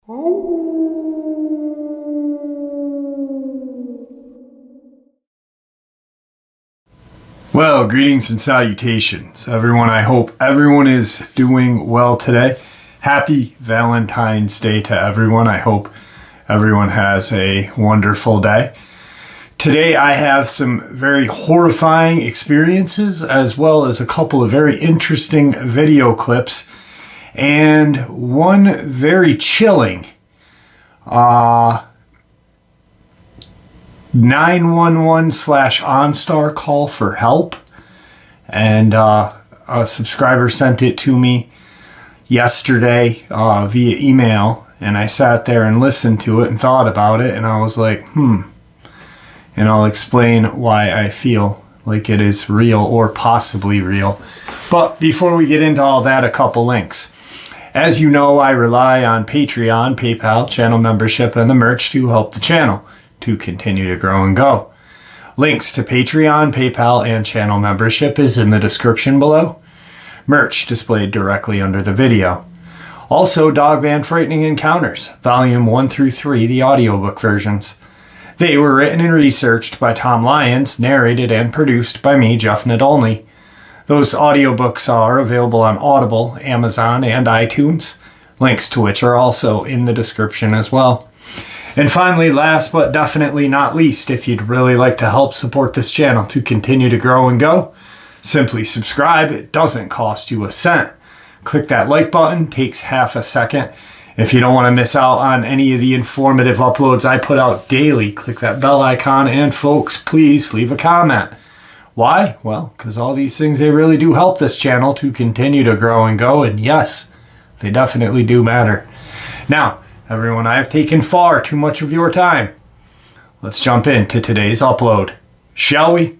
Well, greetings and salutations, everyone. I hope everyone is doing well today. Happy Valentine's Day to everyone. I hope everyone has a wonderful day. Today I have some very horrifying experiences as well as a couple of very interesting video clips and one very chilling 911/OnStar call for help. And a subscriber sent it to me yesterday via email, and I sat there and listened to it and thought about it, and I was like, and I'll explain why I feel like it is real or possibly real. But before we get into all that, a couple links. As you know, I rely on Patreon, PayPal, channel membership, and the merch to help the channel to continue to grow and go. Links to Patreon, PayPal, and channel membership is in the description below. Merch displayed directly under the video. Also, Dogman Frightening Encounters, Volume 1 through 3, the audiobook versions. They were written and researched by Tom Lyons, narrated and produced by me, Jeff Nadolny. Those audiobooks are available on Audible, Amazon, and iTunes, links to which are also in the description as well. And finally, last but definitely not least, if you'd really like to help support this channel to continue to grow and go, simply subscribe. It doesn't cost you a cent. Click that like button, takes half a second. If you don't want to miss out on any of the informative uploads I put out daily, click that bell icon, and folks, please leave a comment. Why? Well, because all these things, they really do help this channel to continue to grow and go, and yes, they definitely do matter. Now, everyone, I have taken far too much of your time. Let's jump into today's upload, shall we?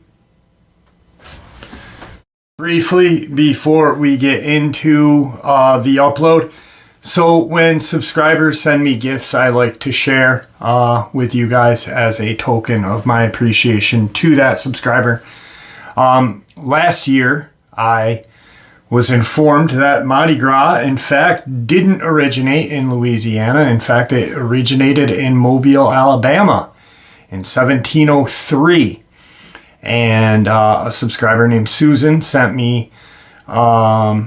Briefly, before we get into the upload, so when subscribers send me gifts, I like to share with you guys as a token of my appreciation to that subscriber. Last year, I was informed that Mardi Gras, in fact, didn't originate in Louisiana. In fact, it originated in Mobile, Alabama in 1703. And a subscriber named Susan sent me a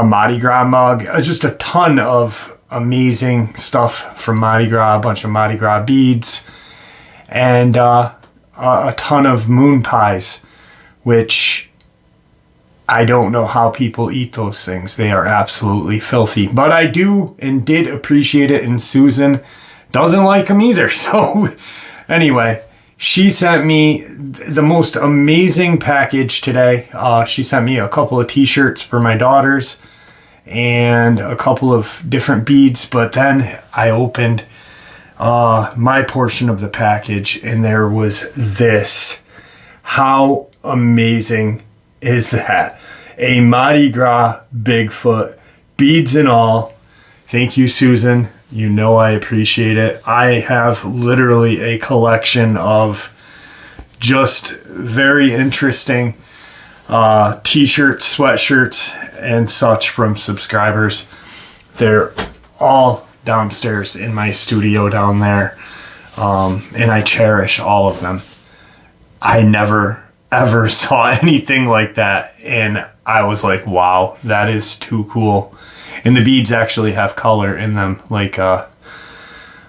Mardi Gras mug, just a ton of amazing stuff from Mardi Gras, a bunch of Mardi Gras beads, and a ton of moon pies, which I don't know how people eat those things. They are absolutely filthy. But I do and did appreciate it, and Susan doesn't like them either. So anyway, she sent me the most amazing package today. She sent me a couple of t-shirts for my daughters and a couple of different beads. But then I opened my portion of the package, and there was this. How amazing is that? A Mardi Gras Bigfoot, beads and all. Thank you, Susan. You know I appreciate it. I have literally a collection of just very interesting t-shirts, sweatshirts, and such from subscribers. They're all downstairs in my studio down there, and I cherish all of them. I never ever saw anything like that, and I was like, wow, that is too cool. And the beads actually have color in them, like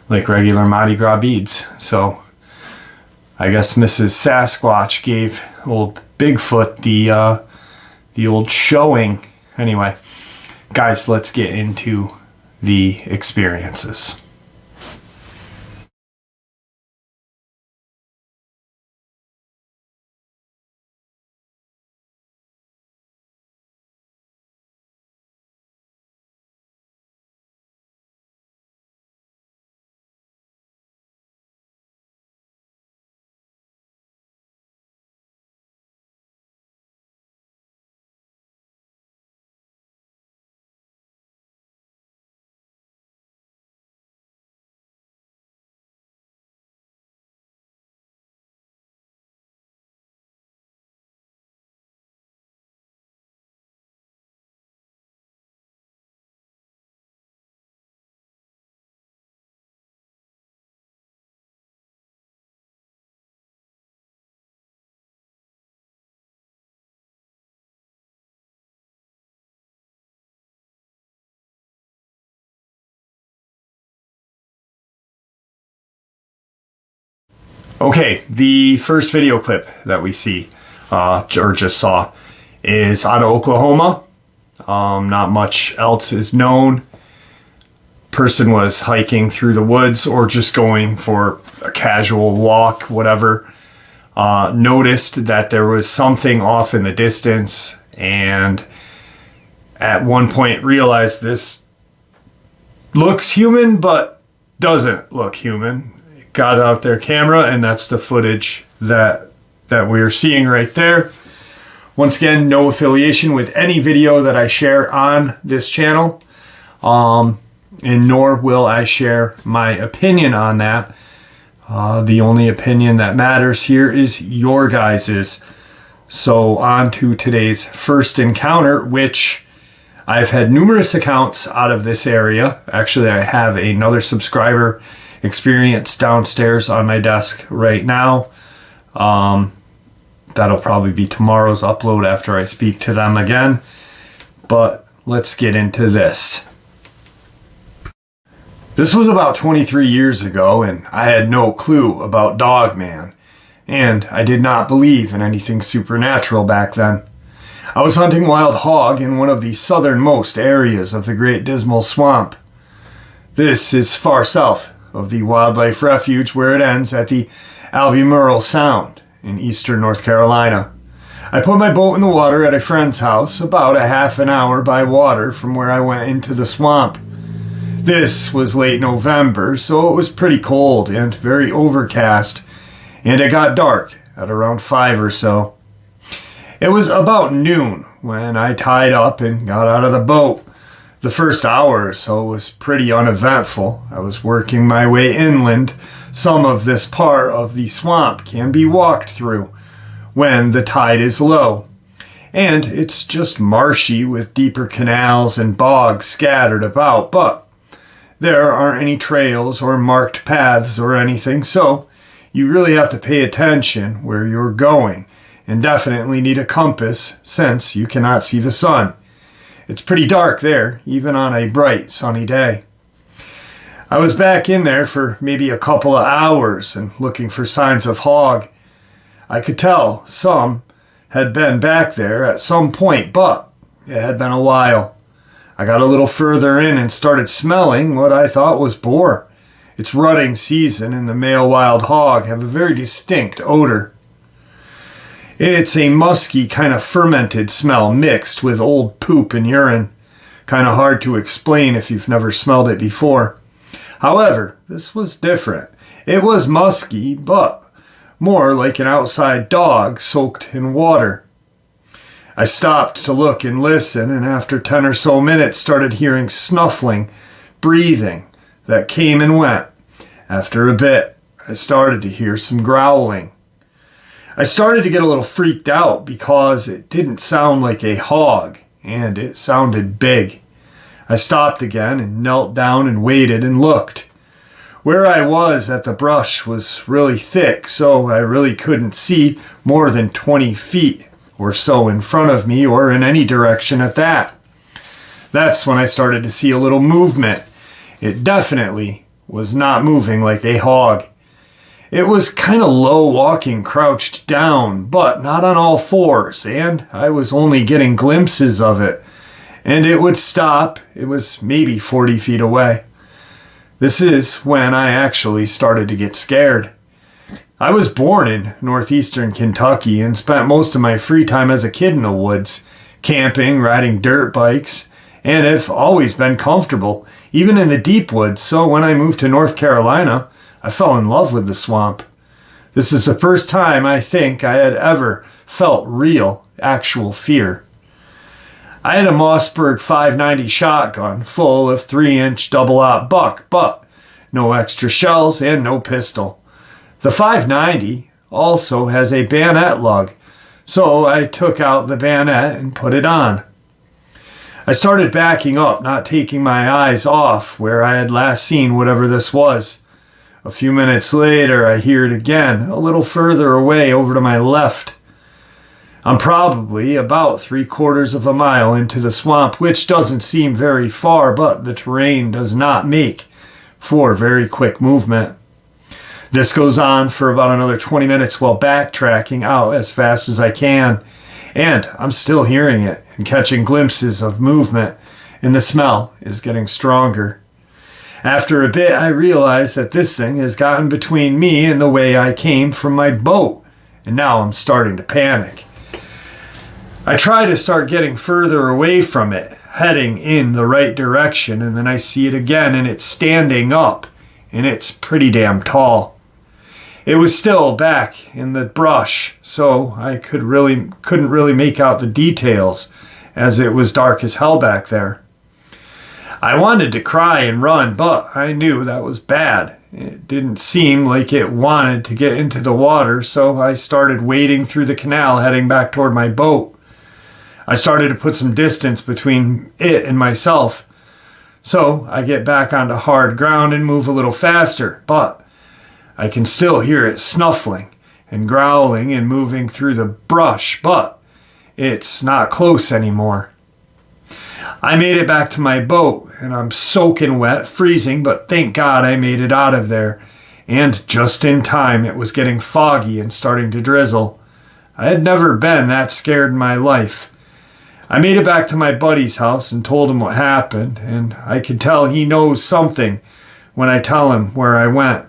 regular Mardi Gras beads. So I guess Mrs. Sasquatch gave old Bigfoot the old showing. Anyway, guys, let's get into the experiences. Okay, the first video clip that we see, or just saw, is out of Oklahoma. Not much else is known. Person was hiking through the woods or just going for a casual walk, whatever. Noticed that there was something off in the distance, and at one point realized this looks human but doesn't look human. Got out their camera, and that's the footage that we're seeing right there. Once again, no affiliation with any video that I share on this channel, and nor will I share my opinion on that. The only opinion that matters here is your guys's. So on to today's first encounter, which I've had numerous accounts out of this area. Actually, I have another subscriber experience downstairs on my desk right now. That'll probably be tomorrow's upload after I speak to them again. But let's get into this. This was about 23 years ago, and I had no clue about Dogman, and I did not believe in anything supernatural back then. I was hunting wild hog in one of the southernmost areas of the Great Dismal Swamp. This is far south of the wildlife refuge where it ends at the Albemarle Sound in eastern North Carolina. I put my boat in the water at a friend's house about a half an hour by water from where I went into the swamp. This was late November, so it was pretty cold and very overcast, and it got dark at around 5 or so. It was about noon when I tied up and got out of the boat. The first hour or so was pretty uneventful. I was working my way inland. Some of this part of the swamp can be walked through when the tide is low, and it's just marshy with deeper canals and bogs scattered about, but there aren't any trails or marked paths or anything, so you really have to pay attention where you're going, and definitely need a compass since you cannot see the sun. It's pretty dark there, even on a bright sunny day. I was back in there for maybe a couple of hours and looking for signs of hog. I could tell some had been back there at some point, but it had been a while. I got a little further in and started smelling what I thought was boar. It's rutting season, and the male wild hog have a very distinct odor. It's a musky kind of fermented smell mixed with old poop and urine. Kind of hard to explain if you've never smelled it before. However, this was different. It was musky, but more like an outside dog soaked in water. I stopped to look and listen, and after 10 or so minutes started hearing snuffling, breathing that came and went. After a bit, I started to hear some growling. I started to get a little freaked out because it didn't sound like a hog, and it sounded big. I stopped again and knelt down and waited and looked. Where I was at the brush was really thick, so I really couldn't see more than 20 feet or so in front of me or in any direction at that. That's when I started to see a little movement. It definitely was not moving like a hog. It was kind of low walking, crouched down, but not on all fours, and I was only getting glimpses of it. And it would stop. It was maybe 40 feet away. This is when I actually started to get scared. I was born in northeastern Kentucky and spent most of my free time as a kid in the woods, camping, riding dirt bikes, and have always been comfortable, even in the deep woods. So when I moved to North Carolina, I fell in love with the swamp. This is the first time I think I had ever felt real, actual fear. I had a Mossberg 590 shotgun full of 3-inch double-aught buck, but no extra shells and no pistol. The 590 also has a bayonet lug, so I took out the bayonet and put it on. I started backing up, not taking my eyes off where I had last seen whatever this was. A few minutes later, I hear it again, a little further away over to my left. I'm probably about 3/4 of a mile into the swamp, which doesn't seem very far, but the terrain does not make for very quick movement. This goes on for about another 20 minutes while backtracking out as fast as I can, and I'm still hearing it and catching glimpses of movement, and the smell is getting stronger. After a bit, I realize that this thing has gotten between me and the way I came from my boat, and now I'm starting to panic. I try to start getting further away from it, heading in the right direction, and then I see it again, and it's standing up, and it's pretty damn tall. It was still back in the brush, so I couldn't really make out the details, as it was dark as hell back there. I wanted to cry and run, but I knew that was bad. It didn't seem like it wanted to get into the water, so I started wading through the canal heading back toward my boat. I started to put some distance between it and myself, so I get back onto hard ground and move a little faster, but I can still hear it snuffling and growling and moving through the brush, but it's not close anymore. I made it back to my boat, and I'm soaking wet, freezing, but thank God I made it out of there. And just in time, it was getting foggy and starting to drizzle. I had never been that scared in my life. I made it back to my buddy's house and told him what happened, and I could tell he knows something when I tell him where I went.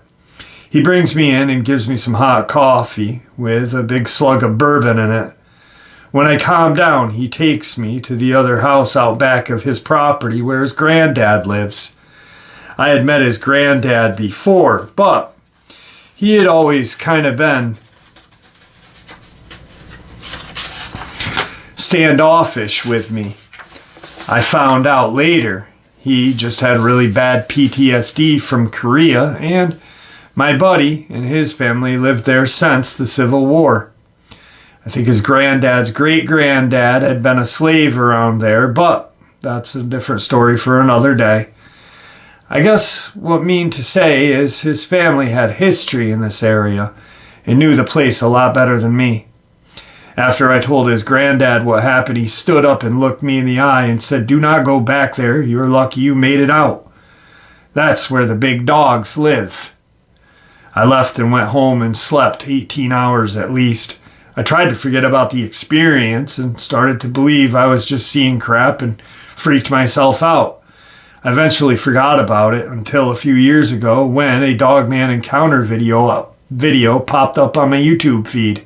He brings me in and gives me some hot coffee with a big slug of bourbon in it. When I calm down, he takes me to the other house out back of his property where his granddad lives. I had met his granddad before, but he had always kind of been standoffish with me. I found out later he just had really bad PTSD from Korea, and my buddy and his family lived there since the Civil War. I think his granddad's great-granddad had been a slave around there, but that's a different story for another day. I guess what I mean to say is his family had history in this area and knew the place a lot better than me. After I told his granddad what happened, he stood up and looked me in the eye and said, "Do not go back there. You're lucky you made it out. That's where the big dogs live." I left and went home and slept 18 hours at least. I tried to forget about the experience and started to believe I was just seeing crap and freaked myself out. I eventually forgot about it until a few years ago when a Dogman encounter video popped up on my YouTube feed.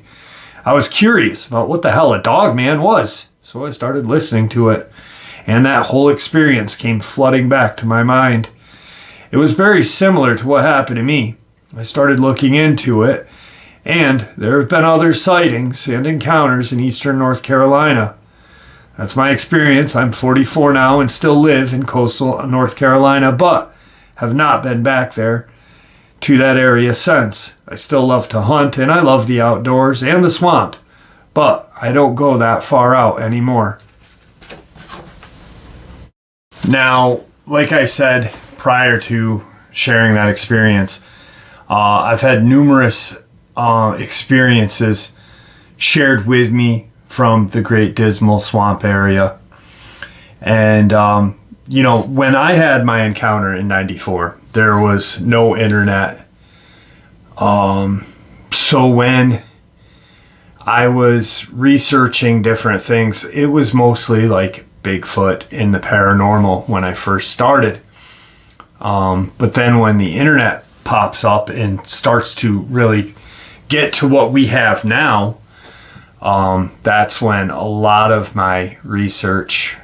I was curious about what the hell a Dogman was, so I started listening to it, and that whole experience came flooding back to my mind. It was very similar to what happened to me. I started looking into it, and there have been other sightings and encounters in eastern North Carolina. That's my experience. I'm 44 now and still live in coastal North Carolina, but have not been back there to that area since. I still love to hunt, and I love the outdoors and the swamp, but I don't go that far out anymore. Now, like I said prior to sharing that experience, I've had numerous experiences shared with me from the Great Dismal Swamp area. And, when I had my encounter in '94, there was no internet. So when I was researching different things, it was mostly like Bigfoot in the paranormal when I first started. But then when the internet pops up and starts to really get to what we have now, that's when a lot of my research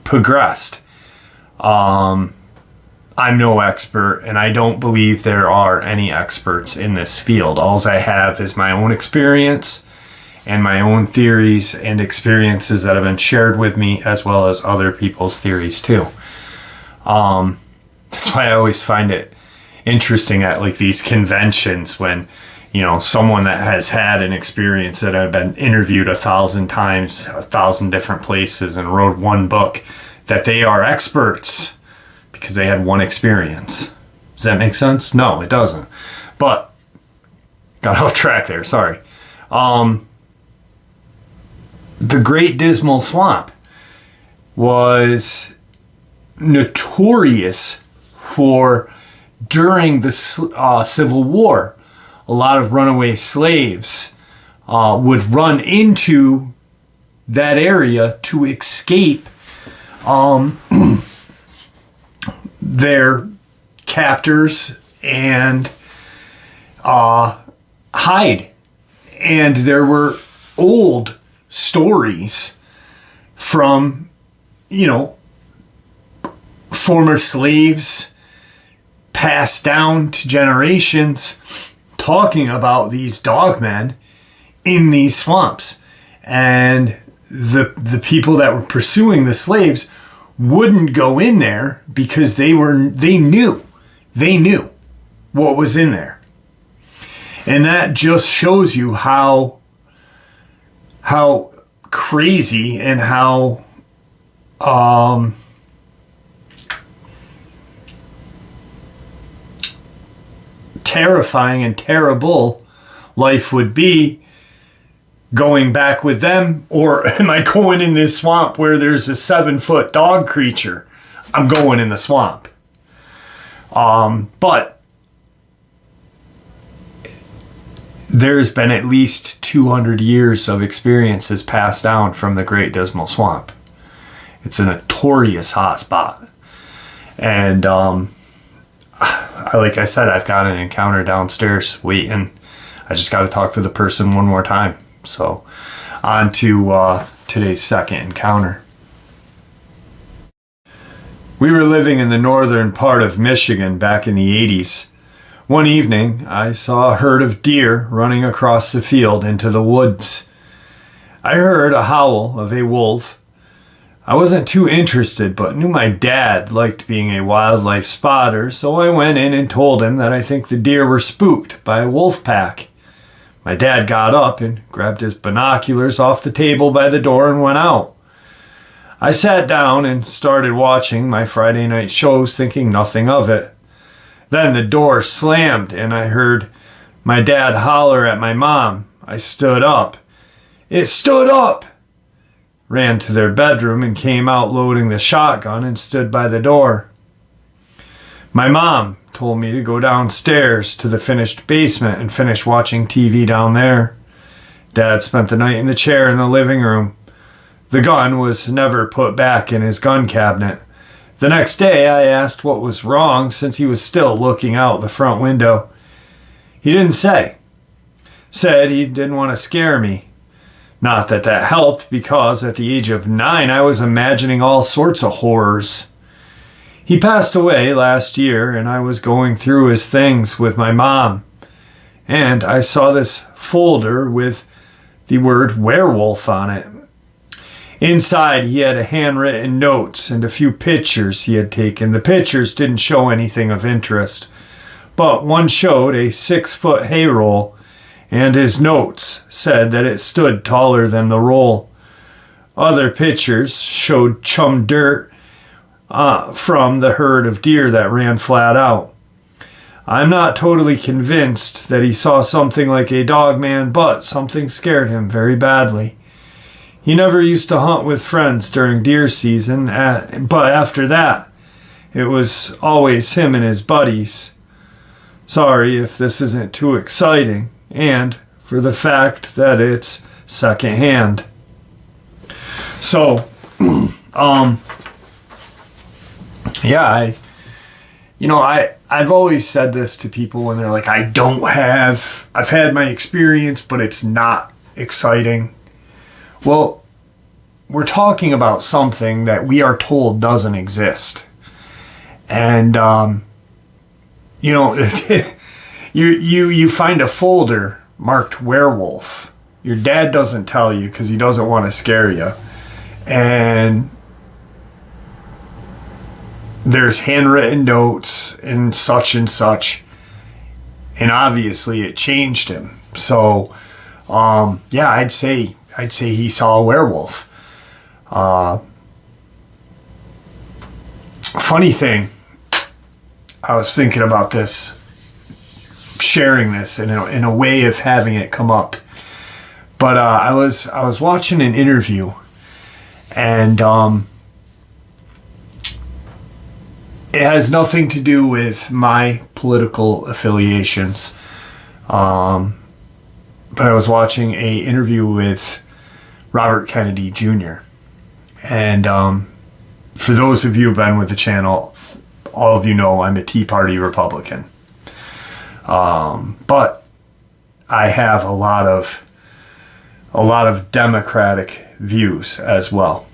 progressed. I'm no expert, and I don't believe there are any experts in this field. All I have is my own experience and my own theories and experiences that have been shared with me, as well as other people's theories too. That's why I always find it interesting at like these conventions when, someone that has had an experience that had been interviewed 1,000 times, 1,000 different places, and wrote one book, that they are experts because they had one experience. Does that make sense? No, it doesn't. But got off track there. Sorry. The Great Dismal Swamp was notorious for during the Civil War, a lot of runaway slaves would run into that area to escape their captors and hide. And there were old stories from, former slaves passed down to generations talking about these dogmen in these swamps. And the people that were pursuing the slaves wouldn't go in there because they knew what was in there. And that just shows you how crazy and how terrifying and terrible life would be going back with them. Or am I going in this swamp where there's a 7-foot dog creature? I'm going in the swamp. But there's been at least 200 years of experiences passed down from the Great Dismal Swamp. It's a notorious hot spot. And like I said, I've got an encounter downstairs waiting. I just got to talk to the person one more time. So on to today's second encounter. We were living in the northern part of Michigan back in the 80s. One evening, I saw a herd of deer running across the field into the woods. I heard a howl of a wolf. I wasn't too interested, but knew my dad liked being a wildlife spotter, so I went in and told him that I think the deer were spooked by a wolf pack. My dad got up and grabbed his binoculars off the table by the door and went out. I sat down and started watching my Friday night shows, thinking nothing of it. Then the door slammed and I heard my dad holler at my mom. I stood up. It stood up! Ran to their bedroom and came out loading the shotgun and stood by the door. My mom told me to go downstairs to the finished basement and finish watching TV down there. Dad spent the night in the chair in the living room. The gun was never put back in his gun cabinet. The next day, I asked what was wrong since he was still looking out the front window. He didn't say. Said he didn't want to scare me. Not that that helped, because at the age of 9, I was imagining all sorts of horrors. He passed away last year, and I was going through his things with my mom. And I saw this folder with the word werewolf on it. Inside, he had handwritten notes and a few pictures he had taken. The pictures didn't show anything of interest, but one showed a 6-foot hay roll, and his notes said that it stood taller than the roll. Other pictures showed chum dirt from the herd of deer that ran flat out. I'm not totally convinced that he saw something like a dogman, but something scared him very badly. He never used to hunt with friends during deer season, but after that, it was always him and his buddies. Sorry if this isn't too exciting, and for the fact that it's secondhand. So, yeah, I've always said this to people when they're like, I've had my experience, but it's not exciting. Well, we're talking about something that we are told doesn't exist. And, you find a folder marked werewolf. Your dad doesn't tell you because he doesn't want to scare you. And there's handwritten notes and such. And obviously it changed him. So, I'd say he saw a werewolf. Funny thing, I was thinking about this, sharing this in a way of having it come up. But I was watching an interview, and it has nothing to do with my political affiliations. But I was watching a interview with Robert Kennedy Jr. And for those of you who've been with the channel, all of you know I'm a Tea Party Republican. But I have a lot of Democratic views as well.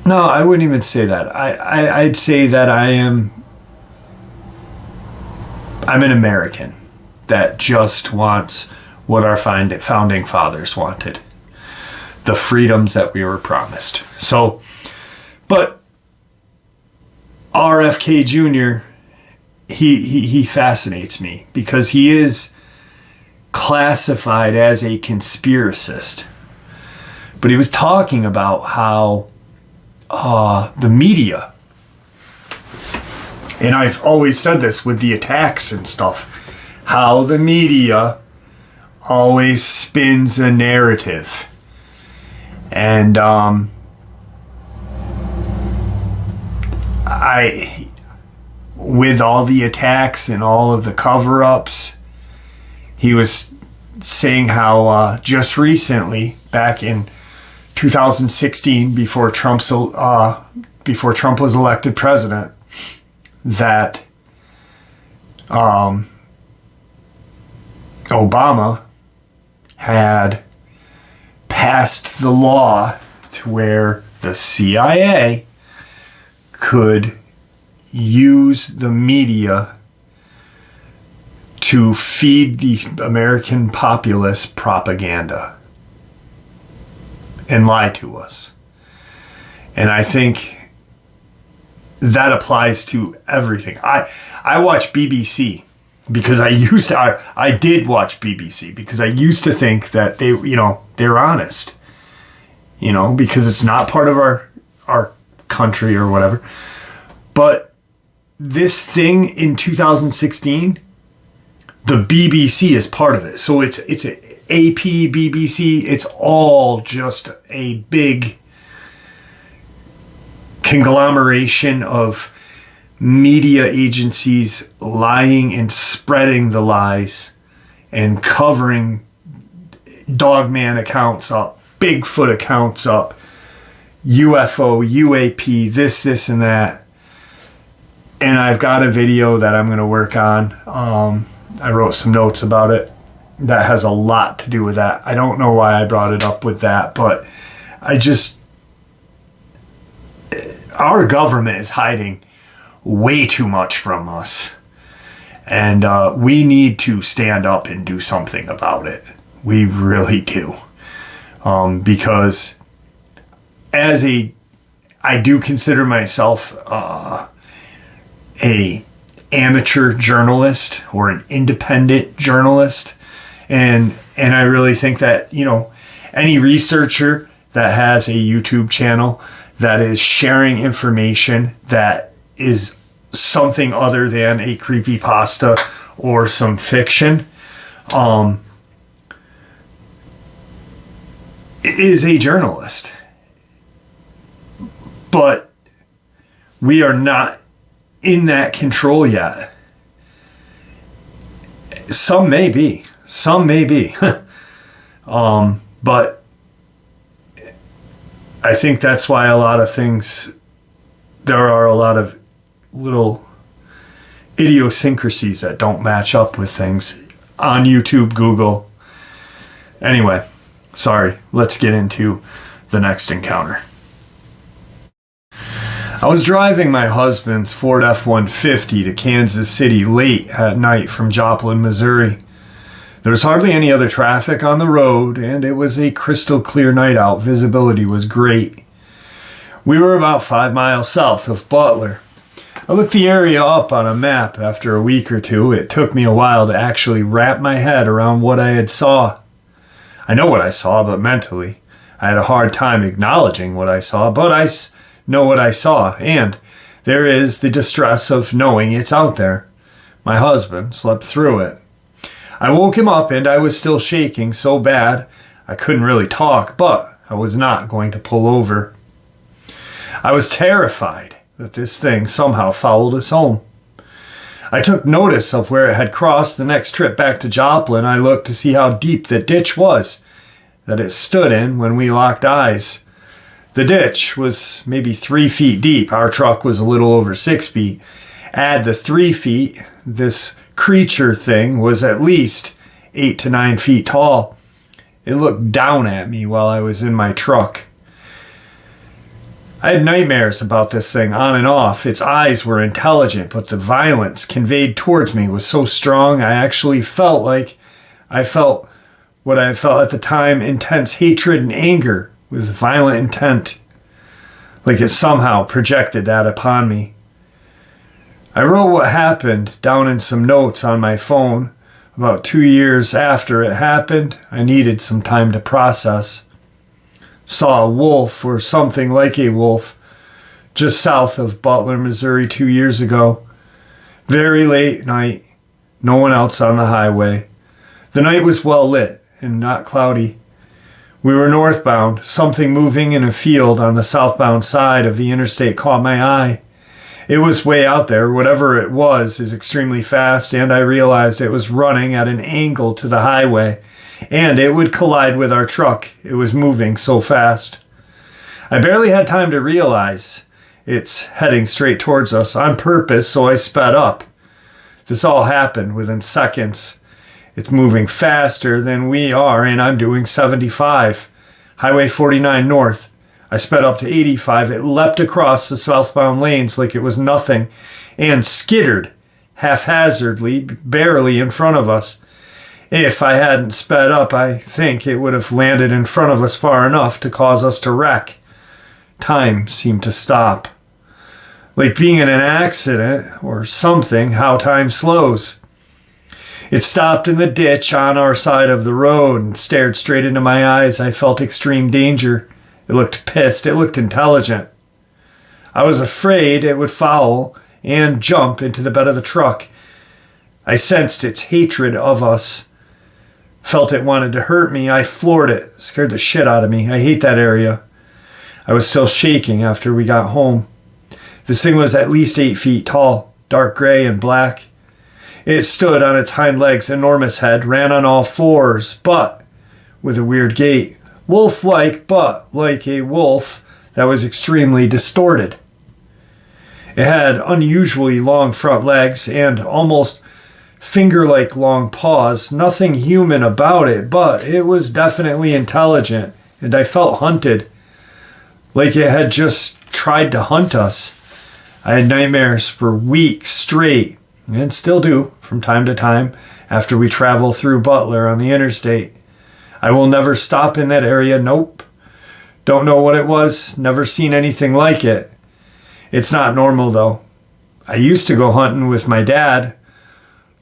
No, I wouldn't even say that. I'd say that I'm an American that just wants what our founding fathers wanted. The freedoms that we were promised. So, but RFK Jr., he fascinates me because he is classified as a conspiracist. But he was talking about how the media, and I've always said this with the attacks and stuff, how the media always spins a narrative. And with all the attacks and all of the cover-ups, he was saying how just recently, back in 2016, before Trump was elected president, that Obama had passed the law to where the CIA could use the media to feed the American populace propaganda and lie to us. And I think that applies to everything. I watch BBC because I did watch BBC because I used to think that they're honest, because it's not part of our country or whatever. But this thing in 2016, the BBC is part of it. So it's a AP, BBC, it's all just a big conglomeration of media agencies lying and spreading the lies and covering Dogman accounts up, Bigfoot accounts up, UFO, UAP, this and that. And I've got a video that I'm going to work on. I wrote some notes about it that has a lot to do with that. I don't know why I brought it up with that, but our government is hiding way too much from us. And we need to stand up and do something about it. We really do. Because I do consider myself a amateur journalist or an independent journalist. And I really think that, any researcher that has a YouTube channel that is sharing information that is something other than a creepypasta or some fiction, is a journalist. But we are not in that control yet. Some may be. But I think that's why there are a lot of little idiosyncrasies that don't match up with things on YouTube, Google. Anyway, sorry, let's get into the next encounter. I was driving my husband's Ford F-150 to Kansas City late at night from Joplin, Missouri. There was hardly any other traffic on the road, and it was a crystal clear night out. Visibility was great. We were about 5 miles south of Butler. I looked the area up on a map after a week or two. It took me a while to actually wrap my head around what I had saw. I know what I saw, but mentally, I had a hard time acknowledging what I saw, but I know what I saw, and there is the distress of knowing it's out there. My husband slept through it. I woke him up, and I was still shaking so bad I couldn't really talk, but I was not going to pull over. I was terrified that this thing somehow followed us home. I took notice of where it had crossed. The next trip back to Joplin, I looked to see how deep the ditch was that it stood in when we locked eyes. The ditch was maybe 3 feet deep. Our truck was a little over 6 feet. Add the 3 feet, this creature thing was at least 8 to 9 feet tall. It looked down at me while I was in my truck. I had nightmares about this thing on and off. Its eyes were intelligent, but the violence conveyed towards me was so strong I actually felt like I felt what I felt at the time, intense hatred and anger with violent intent. Like it somehow projected that upon me. I wrote what happened down in some notes on my phone. About 2 years after it happened, I needed some time to process. Saw a wolf or something like a wolf just south of Butler, Missouri 2 years ago. Very late night, no one else on the highway. The night was well lit and not cloudy. We were northbound. Something moving in a field on the southbound side of the interstate caught my eye. It was way out there. Whatever it was is extremely fast, and I realized it was running at an angle to the highway, and it would collide with our truck. It was moving so fast. I barely had time to realize it's heading straight towards us on purpose, so I sped up. This all happened within seconds. It's moving faster than we are, and I'm doing 75. Highway 49 north. I sped up to 85. It leapt across the southbound lanes like it was nothing and skittered haphazardly, barely in front of us. If I hadn't sped up, I think it would have landed in front of us far enough to cause us to wreck. Time seemed to stop. Like being in an accident or something, how time slows. It stopped in the ditch on our side of the road and stared straight into my eyes. I felt extreme danger. It looked pissed. It looked intelligent. I was afraid it would foul and jump into the bed of the truck. I sensed its hatred of us. Felt it wanted to hurt me. I floored it. Scared the shit out of me. I hate that area. I was still shaking after we got home. This thing was at least 8 feet tall, dark gray and black. It stood on its hind legs, enormous head, ran on all fours, but with a weird gait. Wolf-like, but like a wolf that was extremely distorted. It had unusually long front legs and almost finger-like long paws. Nothing human about it, but it was definitely intelligent, and I felt hunted, like it had just tried to hunt us. I had nightmares for weeks straight, and still do from time to time after we travel through Butler on the interstate. I will never stop in that area. Nope. Don't know what it was. Never seen anything like it. It's not normal, though. I used to go hunting with my dad,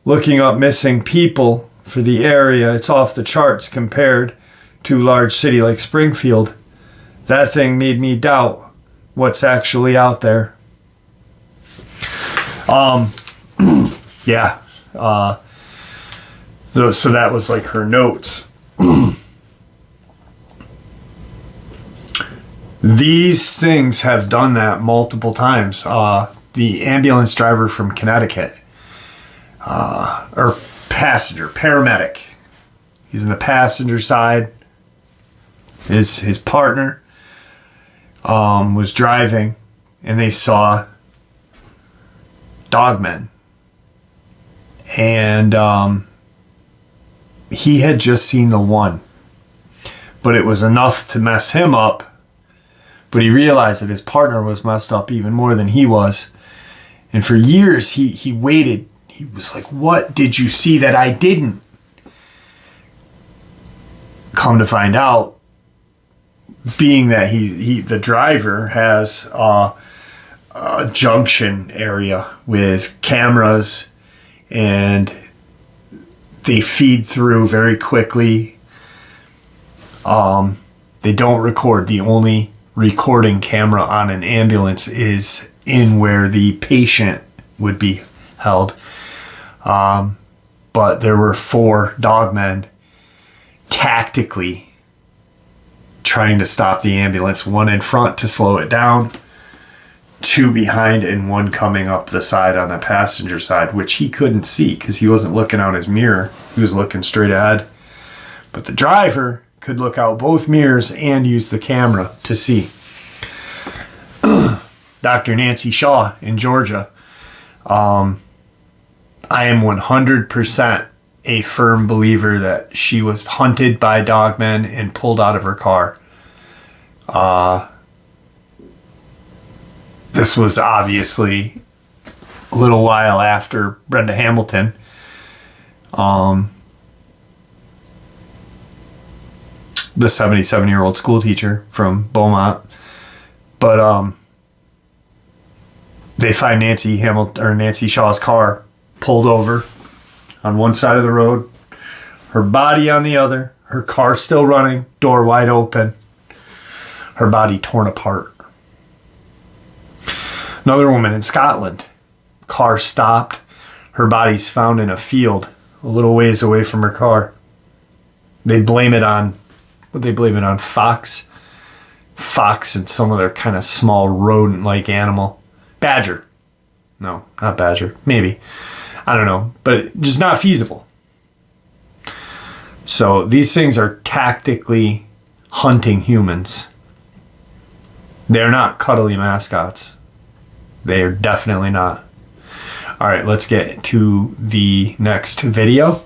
looking up missing people for the area. It's off the charts compared to a large city like Springfield. That thing made me doubt what's actually out there. Yeah. So that was like her notes. These things have done that multiple times. The ambulance driver from Connecticut, or passenger, paramedic. He's in the passenger side. His partner was driving, and they saw Dogman. And he had just seen the one. But it was enough to mess him up. But he realized that his partner was messed up even more than he was. And for years, he waited. He was like, what did you see that I didn't? Come to find out, being that the driver has a junction area with cameras, and they feed through very quickly. They don't record. The only recording camera on an ambulance is in where the patient would be held. But there were 4 dogmen tactically trying to stop the ambulance, one in front to slow it down, two behind and one coming up the side on the passenger side, which he couldn't see because he wasn't looking out his mirror. He was looking straight ahead. But the driver could look out both mirrors and use the camera to see. Dr. Nancy Shaw in Georgia. I am 100% a firm believer that she was hunted by dogmen and pulled out of her car. This was obviously a little while after Brenda Hamilton. The 77-year-old school teacher from Beaumont. But they find Nancy Shaw's car pulled over on one side of the road, her body on the other, her car still running, door wide open, her body torn apart. Another woman in Scotland, car stopped, her body's found in a field a little ways away from her car. They blame it on, fox and some other kind of small rodent-like animal. Badger. No, not badger. Maybe. I don't know. But just not feasible. So these things are tactically hunting humans. They're not cuddly mascots. They are definitely not. All right, let's get to the next video.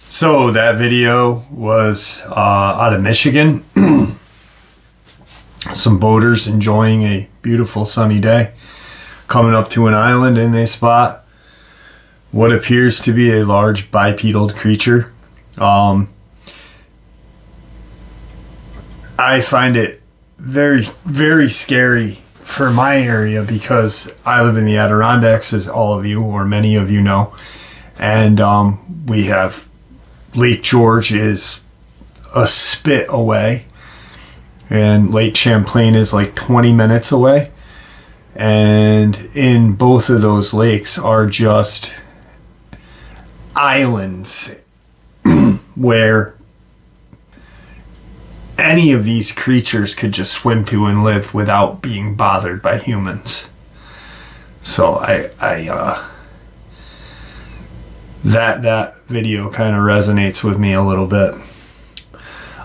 So that video was out of Michigan. Some boaters enjoying a beautiful sunny day, coming up to an island, and they spot what appears to be a large bipedal creature. I find it very, very scary for my area because I live in the Adirondacks, as all of you or many of you know, and we have Lake George is a spit away, and Lake Champlain is like 20 minutes away. And in both of those lakes are just islands where any of these creatures could just swim to and live without being bothered by humans. So that video kind of resonates with me a little bit.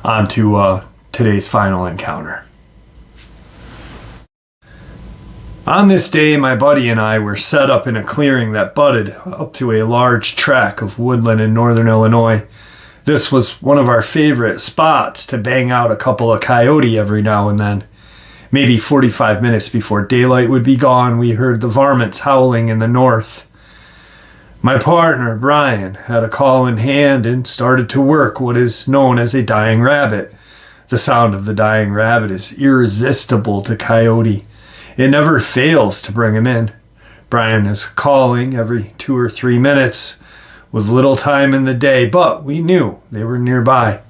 On to today's final encounter. On this day, my buddy and I were set up in a clearing that butted up to a large tract of woodland in northern Illinois. This was one of our favorite spots to bang out a couple of coyote every now and then. Maybe 45 minutes before daylight would be gone, we heard the varmints howling in the north. My partner, Brian, had a call in hand and started to work what is known as a dying rabbit. The sound of the dying rabbit is irresistible to Coyote. It never fails to bring him in. Brian is calling every 2 or 3 minutes with little time in the day, but we knew they were nearby.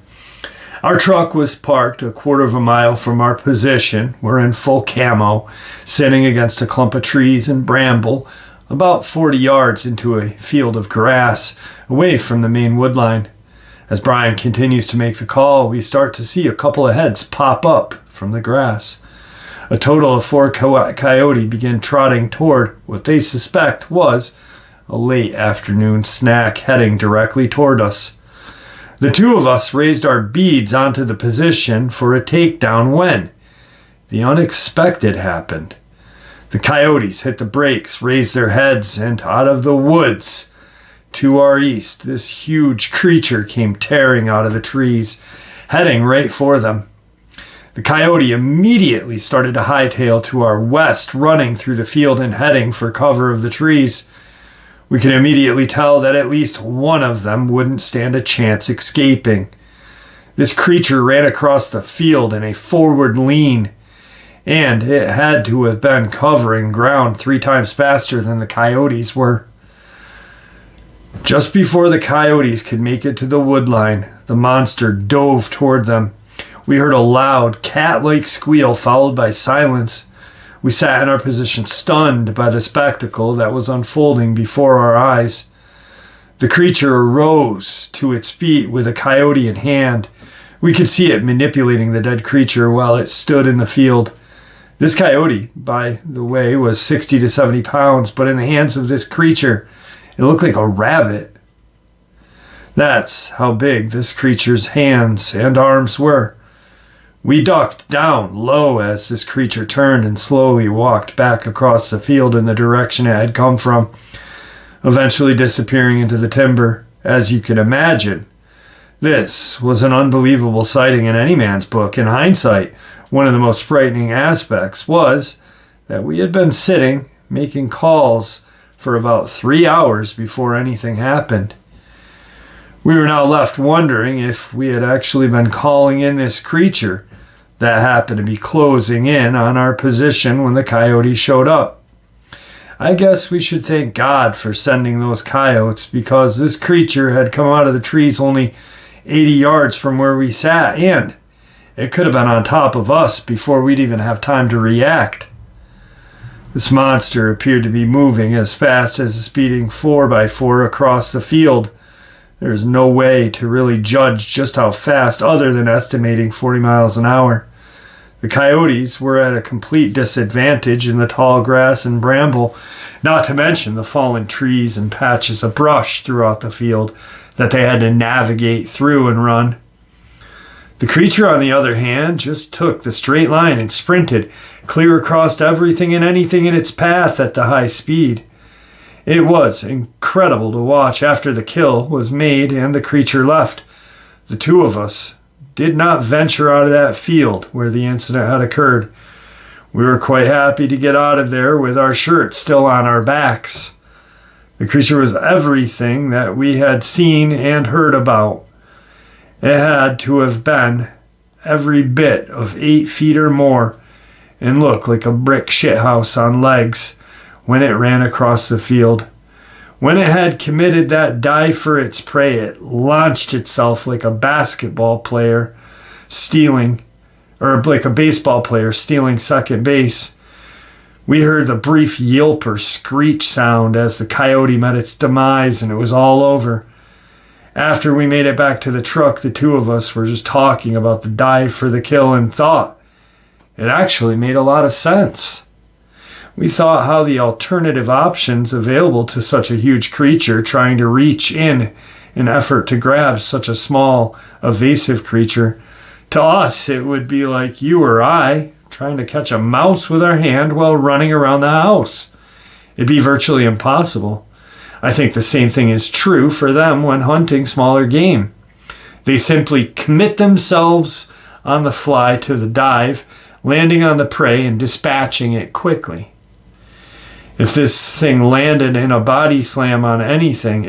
Our truck was parked a quarter of a mile from our position. We're in full camo, sitting against a clump of trees and bramble, about 40 yards into a field of grass, away from the main wood line. As Brian continues to make the call, we start to see a couple of heads pop up from the grass. A total of 4 coyote begin trotting toward what they suspect was a late afternoon snack heading directly toward us. The 2 of us raised our beads onto the position for a takedown when the unexpected happened. The coyotes hit the brakes, raised their heads, and out of the woods to our east, this huge creature came tearing out of the trees, heading right for them. The coyote immediately started to hightail to our west, running through the field and heading for cover of the trees. We could immediately tell that at least one of them wouldn't stand a chance escaping. This creature ran across the field in a forward lean, and it had to have been covering ground 3 times faster than the coyotes were. Just before the coyotes could make it to the wood line, the monster dove toward them. We heard a loud, cat-like squeal followed by silence. We sat in our position, stunned by the spectacle that was unfolding before our eyes. The creature arose to its feet with a coyote in hand. We could see it manipulating the dead creature while it stood in the field. This coyote, by the way, was 60 to 70 pounds, but in the hands of this creature, it looked like a rabbit. That's how big this creature's hands and arms were. We ducked down low as this creature turned and slowly walked back across the field in the direction it had come from, eventually disappearing into the timber. As you can imagine, this was an unbelievable sighting in any man's book. In hindsight, one of the most frightening aspects was that we had been sitting, making calls for about 3 hours before anything happened. We were now left wondering if we had actually been calling in this creature that happened to be closing in on our position when the coyotes showed up. I guess we should thank God for sending those coyotes, because this creature had come out of the trees only 80 yards from where we sat, and it could have been on top of us before we'd even have time to react. This monster appeared to be moving as fast as a speeding 4x4 across the field. There's no way to really judge just how fast other than estimating 40 miles an hour. The coyotes were at a complete disadvantage in the tall grass and bramble, not to mention the fallen trees and patches of brush throughout the field that they had to navigate through and run. The creature, on the other hand, just took the straight line and sprinted clear across everything and anything in its path at the high speed. It was incredible to watch. After the kill was made and the creature left, the 2 of us did not venture out of that field where the incident had occurred. We were quite happy to get out of there with our shirts still on our backs. The creature was everything that we had seen and heard about. It had to have been every bit of 8 feet or more and looked like a brick shithouse on legs when it ran across the field. When it had committed that dive for its prey, it launched itself like a basketball player like a baseball player stealing second base. We heard the brief yelp or screech sound as the coyote met its demise, and it was all over. After we made it back to the truck, the 2 of us were just talking about the dive for the kill and thought it actually made a lot of sense. We thought how the alternative options available to such a huge creature trying to reach in an effort to grab such a small, evasive creature. To us, it would be like you or I trying to catch a mouse with our hand while running around the house. It'd be virtually impossible. I think the same thing is true for them when hunting smaller game. They simply commit themselves on the fly to the dive, landing on the prey and dispatching it quickly. If this thing landed in a body slam on anything,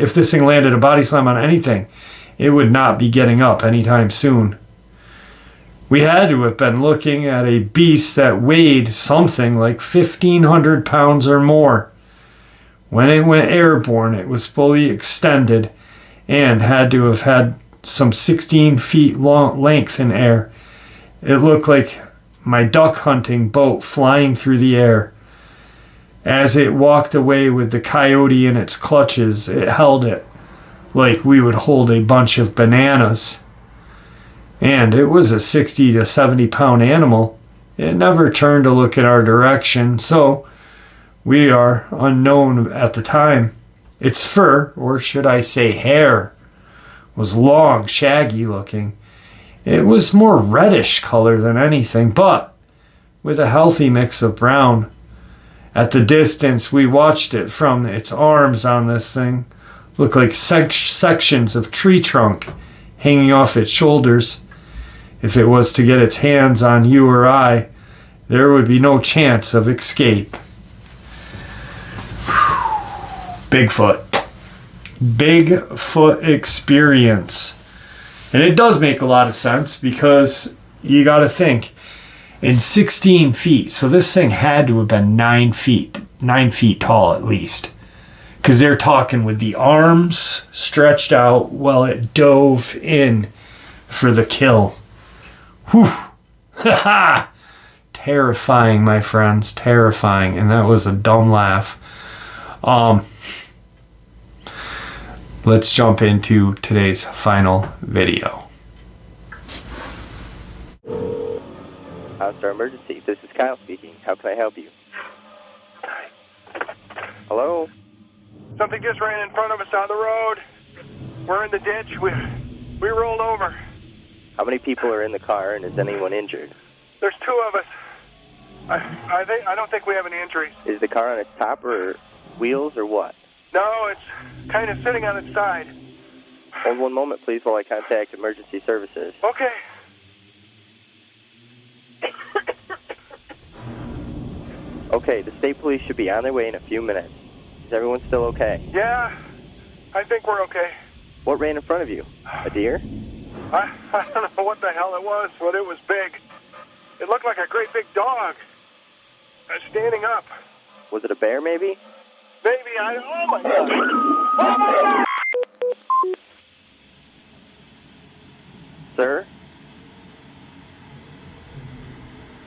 it would not be getting up anytime soon. We had to have been looking at a beast that weighed something like 1,500 pounds or more. When it went airborne, it was fully extended and had to have had some 16 feet long length in air. It looked like my duck hunting boat flying through the air. As it walked away with the coyote in its clutches, it held it like we would hold a bunch of bananas. And it was a 60 to 70 pound animal. It never turned to look in our direction, so we are unknown at the time. Its fur, or should I say hair, was long, shaggy looking. It was more reddish color than anything, but with a healthy mix of brown. At the distance, we watched it from its arms on this thing. Looked like sections of tree trunk hanging off its shoulders. If it was to get its hands on you or I, there would be no chance of escape. Bigfoot experience. And it does make a lot of sense because you got to think, in 16 feet, so this thing had to have been 9 feet tall at least. Because they're talking with the arms stretched out while it dove in for the kill. Whew. Ha ha! Terrifying, my friends, terrifying. And that was a dumb laugh. Let's jump into today's final video. House emergency. This is Kyle speaking. How can I help you? Hello? Something just ran in front of us on the road. We're in the ditch. We rolled over. How many people are in the car, and is anyone injured? There's 2 of us. I don't think we have any injuries. Is the car on its top or wheels or what? No, it's kind of sitting on its side. Hold one moment, please, while I contact emergency services. Okay. Okay, the state police should be on their way in a few minutes. Is everyone still okay? Yeah, I think we're okay. What ran in front of you? A deer? I don't know what the hell it was, but it was big. It looked like a great big dog. Standing up. Was it a bear, maybe? Maybe. Oh my God. Oh my God! Sir?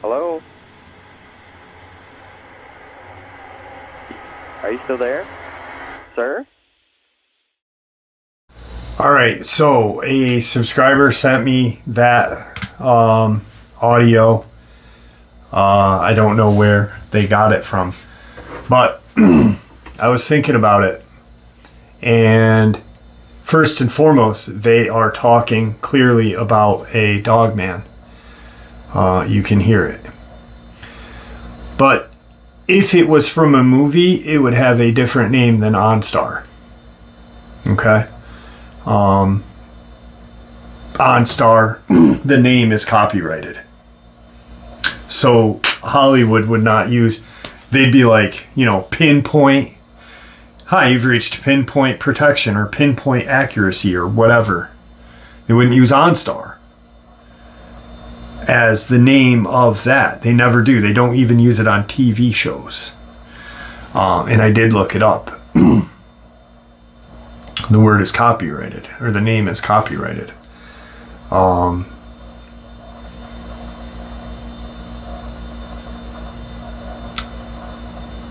Hello? Are you still there? Sir? All right, so a subscriber sent me that audio. I don't know where they got it from, but I was thinking about it. And first and foremost, they are talking clearly about a Dogman. You can hear it. But if it was from a movie, it would have a different name than OnStar. Okay? OnStar, the name is copyrighted. So Hollywood would not use, they'd be like, pinpoint, hi, you've reached pinpoint protection or pinpoint accuracy or whatever. They wouldn't use OnStar as the name of that. They never do. They don't even use it on TV shows. And I did look it up. The word is copyrighted, or the name is copyrighted.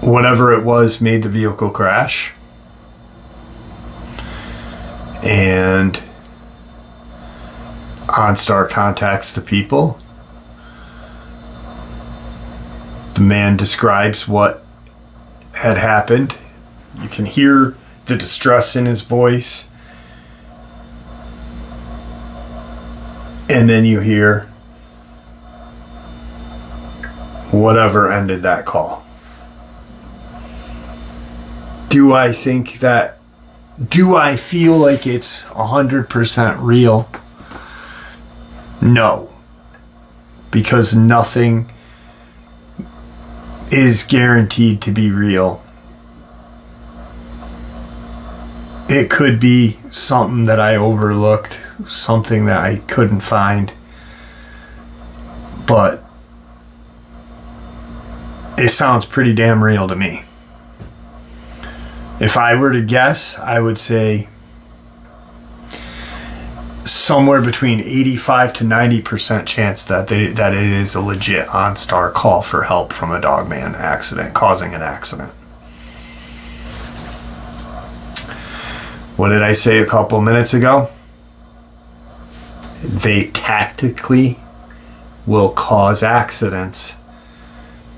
Whatever it was made the vehicle crash. And OnStar contacts the people. The man describes what had happened. You can hear the distress in his voice. And then you hear whatever ended that call. Do I feel like it's 100% real? No. Because nothing is guaranteed to be real. it could be something that I overlooked, something that I couldn't find, but it sounds pretty damn real to me. If I were to guess, I would say somewhere between 85 to 90% chance that it is a legit OnStar call for help from a Dogman accident, causing an accident. What did I say a couple minutes ago? They tactically will cause accidents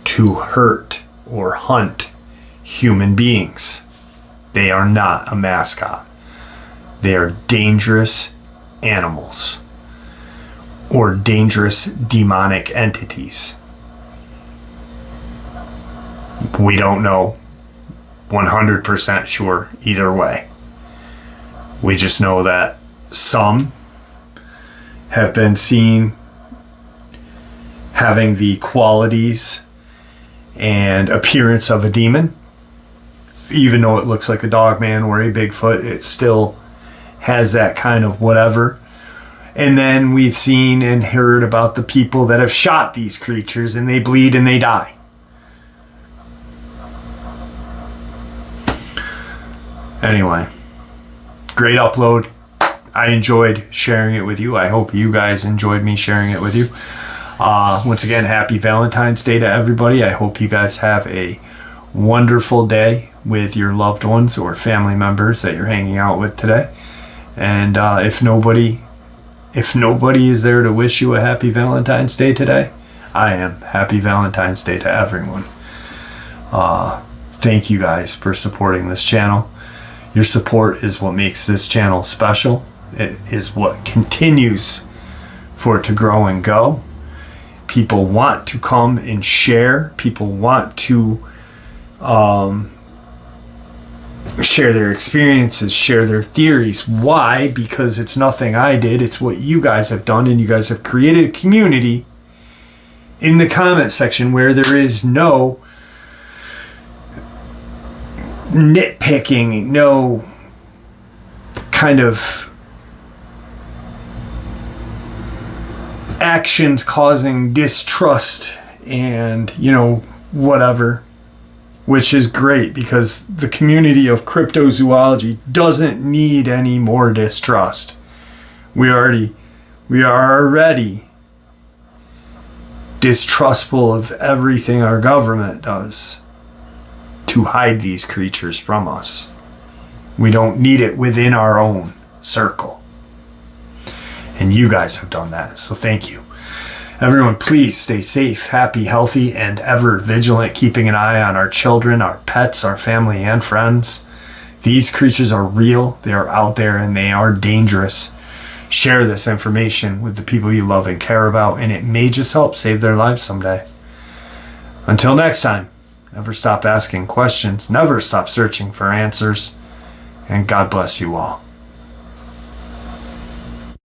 to hurt or hunt human beings. They are not a mascot. They are dangerous animals or dangerous demonic entities. We don't know 100% sure either way. We just know that some have been seen having the qualities and appearance of a demon. Even though it looks like a Dogman or a Bigfoot, it still has that kind of whatever. And then we've seen and heard about the people that have shot these creatures and they bleed and they die. Anyway, great upload. I enjoyed sharing it with you. I hope you guys enjoyed me sharing it with you. Once again, happy Valentine's Day to everybody. I hope you guys have a wonderful day with your loved ones or family members that you're hanging out with today. And if nobody is there to wish you a happy Valentine's Day today, I am. Happy Valentine's Day to everyone. Thank you guys for supporting this channel. Your support is what makes this channel special. It is what continues for it to grow and go. People want to come and share. People want to share their experiences, share their theories. Why? Because it's nothing I did. It's what you guys have done, and you guys have created a community in the comment section where there is no nitpicking, no kind of actions causing distrust and, whatever. Which is great because the community of cryptozoology doesn't need any more distrust. We are already distrustful of everything our government does to hide these creatures from us. We don't need it within our own circle. And you guys have done that, so thank you. Everyone, please stay safe, happy, healthy, and ever vigilant, keeping an eye on our children, our pets, our family, and friends. These creatures are real, they are out there, and they are dangerous. Share this information with the people you love and care about, and it may just help save their lives someday. Until next time, never stop asking questions, never stop searching for answers, and God bless you all.